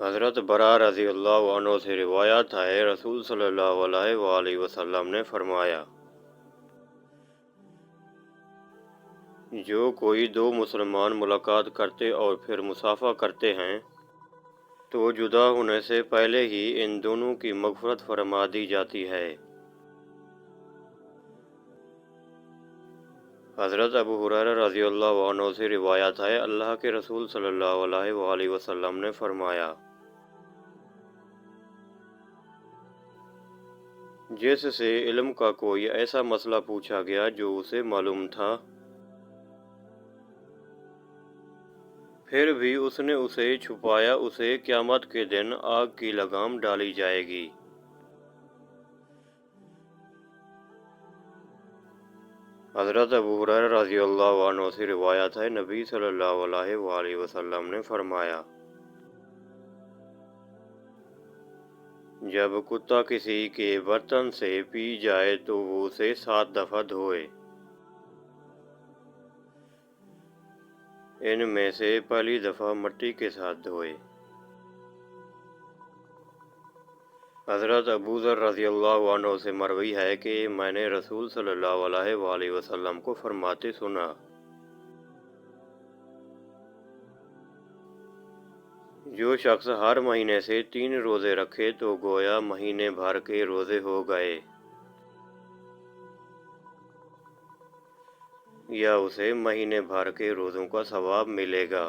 حضرت برا رضی اللہ عنہ سے روایت ہے، رسول صلی اللہ علیہ وآلہ وسلم نے فرمایا، جو کوئی دو مسلمان ملاقات کرتے اور پھر مصافحہ کرتے ہیں تو جدا ہونے سے پہلے ہی ان دونوں کی مغفرت فرما دی جاتی ہے۔ حضرت ابو ہریرہ رضی اللہ عنہ سے روایت ہے، اللہ کے رسول صلی اللہ علیہ وآلہ وسلم نے فرمایا، جس سے علم کا کوئی ایسا مسئلہ پوچھا گیا جو اسے معلوم تھا، پھر بھی اس نے اسے چھپایا، اسے قیامت کے دن آگ کی لگام ڈالی جائے گی۔ حضرت ابو ہریرہ رضی اللہ عنہ سے روایت ہے، نبی صلی اللہ علیہ وآلہ وسلم نے فرمایا، جب کتا کسی کے برتن سے پی جائے تو وہ اسے 7 دفعہ دھوئے۔ ان میں سے پہلی دفعہ مٹی کے ساتھ دھوئے۔ حضرت ابو ذر رضی اللہ عنہ سے مروی ہے کہ میں نے رسول صلی اللہ علیہ وآلہ وسلم کو فرماتے سنا، جو شخص ہر مہینے سے 3 روزے رکھے تو گویا مہینے بھر کے روزے ہو گئے، یا اسے مہینے بھر کے روزوں کا ثواب ملے گا۔